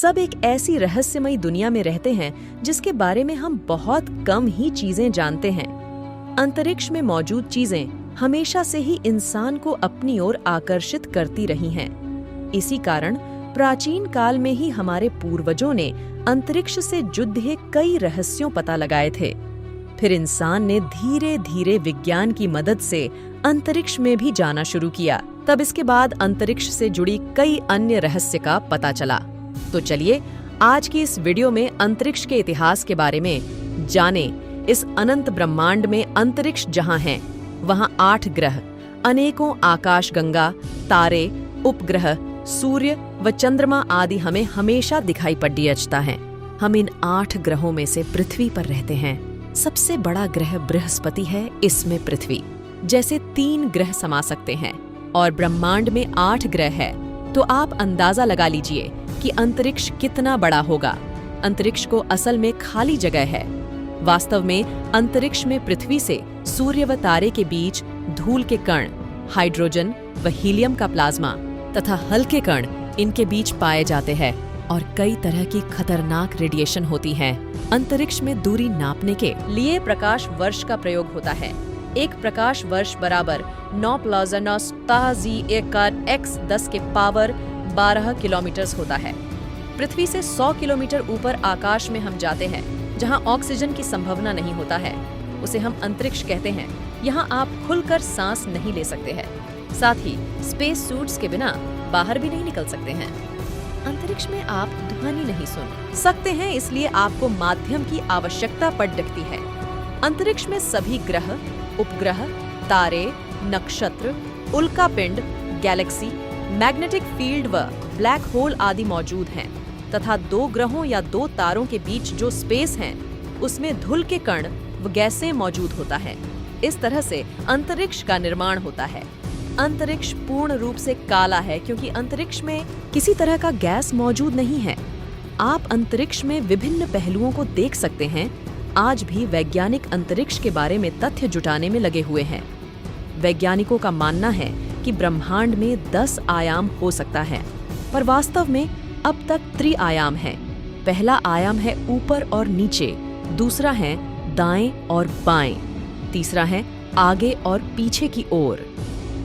सब एक ऐसी रहस्यमयी दुनिया में रहते हैं जिसके बारे में हम बहुत कम ही चीजें जानते हैं। अंतरिक्ष में मौजूद चीजें हमेशा से ही इंसान को अपनी ओर आकर्षित करती रही हैं। इसी कारण प्राचीन काल में ही हमारे पूर्वजों ने अंतरिक्ष से जुड़े कई रहस्यों पता लगाए थे। फिर इंसान ने धीरे धीरे विज्ञान की मदद से अंतरिक्ष में भी जाना शुरू किया। तब इसके बाद अंतरिक्ष से जुड़ी कई अन्य रहस्य का पता चला। तो चलिए आज की इस वीडियो में अंतरिक्ष के इतिहास के बारे में जानें। इस अनंत ब्रह्मांड में अंतरिक्ष जहां है वहां 8 ग्रह, अनेकों आकाशगंगा, तारे, उपग्रह, सूर्य व चंद्रमा आदि हमें हमेशा दिखाई पड़ता है। हम इन 8 ग्रहों में से पृथ्वी पर रहते हैं। सबसे बड़ा ग्रह बृहस्पति है। इसमें पृथ्वी जैसे 3 ग्रह समा सकते हैं और ब्रह्मांड में 8 ग्रह है, तो आप अंदाजा लगा लीजिए कि अंतरिक्ष कितना बड़ा होगा। अंतरिक्ष को असल में खाली जगह है। वास्तव में अंतरिक्ष में पृथ्वी से सूर्य व तारे के बीच धूल के कण, हाइड्रोजन व हीलियम का प्लाज्मा तथा हल्के कण इनके बीच पाए जाते हैं और कई तरह की खतरनाक रेडिएशन होती है। अंतरिक्ष में दूरी नापने के लिए प्रकाश वर्ष का प्रयोग होता है। एक प्रकाश वर्ष बराबर 9 x 10 के पावर 12 किलोमीटर होता है। पृथ्वी से 100 किलोमीटर ऊपर आकाश में हम जाते हैं, जहां ऑक्सीजन की संभावना नहीं होता है। उसे हम अंतरिक्ष कहते हैं। यहाँ आप खुलकर सांस नहीं ले सकते हैं। साथ ही स्पेस सूट्स के बिना बाहर भी नहीं निकल सकते हैं। अंतरिक्ष में आप ध्वनि नहीं सुन सकते हैं, इसलिए आपको माध्यम की आवश्यकता पड़ सकती है। अंतरिक्ष में सभी ग्रह, उपग्रह, तारे, नक्षत्र, उल्कापिंड, गैलेक्सी, मैग्नेटिक फील्ड व ब्लैक होल आदि मौजूद हैं तथा 2 ग्रहों या 2 तारों के बीच जो स्पेस है उसमें धूल के कण व गैसें मौजूद होता है। इस तरह से अंतरिक्ष का निर्माण होता है। अंतरिक्ष पूर्ण रूप से काला है क्योंकि अंतरिक्ष में किसी तरह का गैस मौजूद नहीं है। आप अंतरिक्ष में विभिन्न पहलुओं को देख सकते हैं। आज भी वैज्ञानिक अंतरिक्ष के बारे में तथ्य जुटाने में लगे हुए हैं। वैज्ञानिकों का मानना है कि ब्रह्मांड में 10 आयाम हो सकता है, पर वास्तव में अब तक त्रि-आयाम है। पहला आयाम है ऊपर और नीचे, दूसरा है दाएं और बाएं, तीसरा है आगे और पीछे की ओर,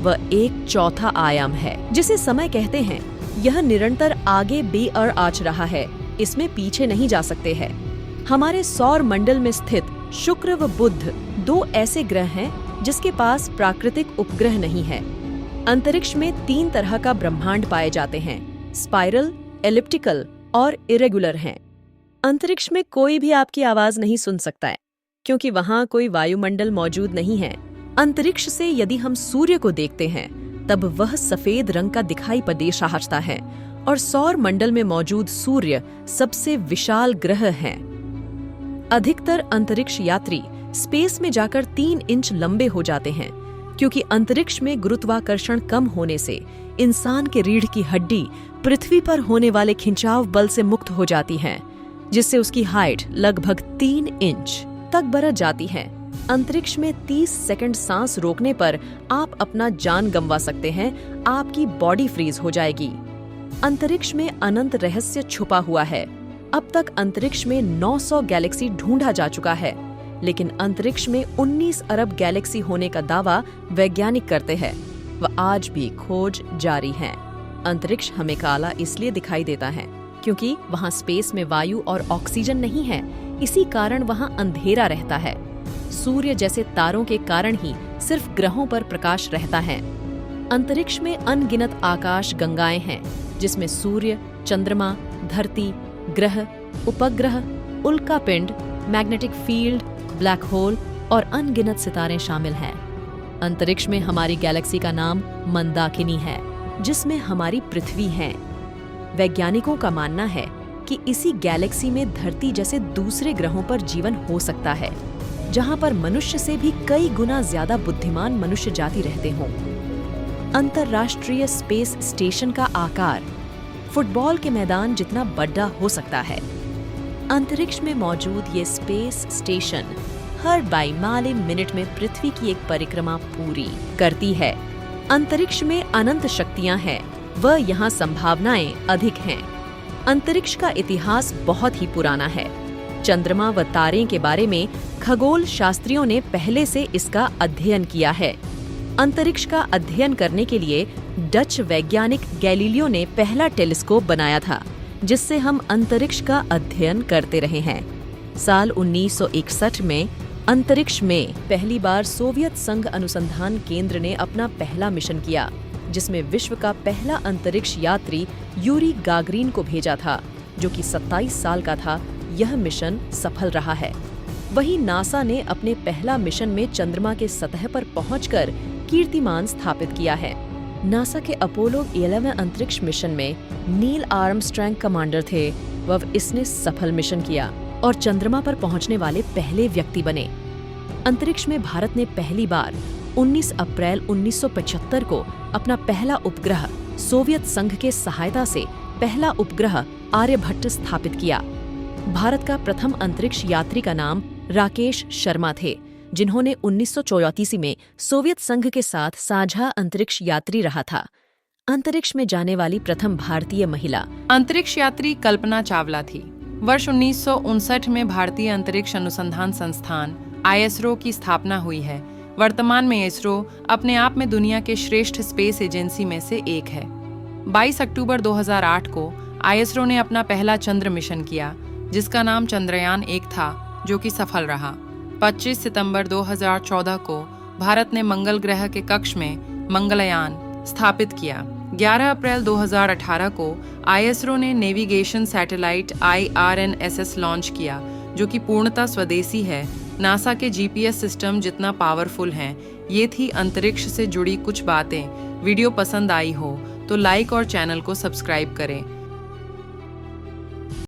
व एक चौथा आयाम है जिसे समय कहते हैं। यह निरंतर आगे बेअर आच रहा है, इसमें पीछे नहीं जा सकते हैं। हमारे सौर मंडल में स्थित शुक्र व बुध 2 ऐसे ग्रह हैं जिसके पास प्राकृतिक उपग्रह नहीं है। अंतरिक्ष में 3 तरह का ब्रह्मांड पाए जाते हैं, स्पाइरल, एलिप्टिकल और इरेगुलर हैं। अंतरिक्ष में कोई भी आपकी आवाज नहीं सुन सकता है क्योंकि वहां कोई वायुमंडल मौजूद नहीं है। अंतरिक्ष से यदि हम सूर्य को देखते हैं तब वह सफेद रंग का दिखाई पड़ता है और सौर मंडल में मौजूद सूर्य सबसे विशाल ग्रह है। अधिकतर अंतरिक्ष यात्री स्पेस में जाकर 3 इंच लंबे हो जाते हैं क्योंकि अंतरिक्ष में गुरुत्वाकर्षण कम होने से इंसान के रीढ़ की हड्डी पृथ्वी पर होने वाले खिंचाव बल से मुक्त हो जाती है, जिससे उसकी हाइट लगभग 3 इंच तक बढ़ जाती है। अंतरिक्ष में 30 सेकंड सांस रोकने पर आप अपना जान गंवा सकते हैं। आपकी बॉडी फ्रीज हो जाएगी। अंतरिक्ष में अनंत रहस्य छुपा हुआ है। अब तक अंतरिक्ष में 900 गैलेक्सी ढूंढा जा चुका है, लेकिन अंतरिक्ष में 19 अरब गैलेक्सी होने का दावा वैज्ञानिक करते हैं। वह आज भी खोज जारी है। अंतरिक्ष हमें काला इसलिए दिखाई देता है क्योंकि वहां स्पेस में वायु और ऑक्सीजन नहीं है। इसी कारण वहां अंधेरा रहता है। सूर्य जैसे तारों के कारण ही सिर्फ ग्रहों पर प्रकाश रहता है। अंतरिक्ष में अनगिनत आकाश गंगाएं हैं, जिसमें सूर्य, चंद्रमा, धरती, ग्रह, उपग्रह, उल्कापिंड, मैग्नेटिक फील्ड, ब्लैक होल और अनगिनत सितारे शामिल हैं। अंतरिक्ष में हमारी गैलेक्सी का नाम मंदाकिनी है, जिसमें हमारी पृथ्वी है। वैज्ञानिकों का मानना है कि इसी गैलेक्सी में धरती जैसे दूसरे ग्रहों पर जीवन हो सकता है, जहां पर मनुष्य से भी कई गुना ज्यादा बुद्धिमान मनुष्य जाति रहते हों। अंतरराष्ट्रीय स्पेस स्टेशन का आकार फुटबॉल के मैदान जितना बड़ा हो सकता है। अंतरिक्ष में मौजूद ये स्पेस स्टेशन हर 42 मिनट में पृथ्वी की एक परिक्रमा पूरी करती है। अंतरिक्ष में अनंत शक्तियां हैं, वह यहाँ संभावनाएं अधिक हैं। अंतरिक्ष का इतिहास बहुत ही पुराना है। चंद्रमा व तारे के बारे में खगोल शास्त्रियों ने पहले से इसका अध्ययन किया है। अंतरिक्ष का अध्ययन करने के लिए डच वैज्ञानिक गैलीलियो ने पहला टेलीस्कोप बनाया था, जिससे हम अंतरिक्ष का अध्ययन करते रहे हैं। साल 1961 में अंतरिक्ष में पहली बार सोवियत संघ अनुसंधान केंद्र ने अपना पहला मिशन किया, जिसमें विश्व का पहला अंतरिक्ष यात्री यूरी गागरिन को भेजा था, जो कि 27 साल का था। यह मिशन सफल रहा है। वहीं नासा ने अपने पहला मिशन में चंद्रमा के सतह पर पहुंचकर कीर्तिमान स्थापित किया है। नासा के अपोलो 11 अंतरिक्ष मिशन में नील आर्मस्ट्रॉन्ग कमांडर थे। वह इसने सफल मिशन किया और चंद्रमा पर पहुंचने वाले पहले व्यक्ति बने। अंतरिक्ष में भारत ने पहली बार 19 अप्रैल 1975 को अपना पहला उपग्रह सोवियत संघ के सहायता से पहला उपग्रह आर्यभट्ट स्थापित किया। भारत का प्रथम अंतरिक्ष यात्री का नाम राकेश शर्मा थे, जिन्होंने 1984 में सोवियत संघ के साथ साझा अंतरिक्ष यात्री रहा था। अंतरिक्ष में जाने वाली प्रथम भारतीय महिला अंतरिक्ष यात्री कल्पना चावला थी। वर्ष 1959 में भारतीय अंतरिक्ष अनुसंधान संस्थान ISRO की स्थापना हुई है। वर्तमान में ISRO अपने आप में दुनिया के श्रेष्ठ स्पेस एजेंसी में से एक है। 22 अक्टूबर 2008 को ISRO ने अपना पहला चंद्र मिशन किया, जिसका नाम चंद्रयान 1 था, जो कि सफल रहा। 25 सितंबर 2014 को भारत ने मंगल ग्रह के कक्ष में मंगलयान स्थापित किया। 11 अप्रैल 2018 को ISRO ने नेविगेशन सैटेलाइट IRNSS लॉन्च किया, जो कि पूर्णतः स्वदेशी है। नासा के GPS सिस्टम जितना पावरफुल हैं। ये थी अंतरिक्ष से जुड़ी कुछ बातें। वीडियो पसंद आई हो तो लाइक और चैनल को सब्सक्राइब करें।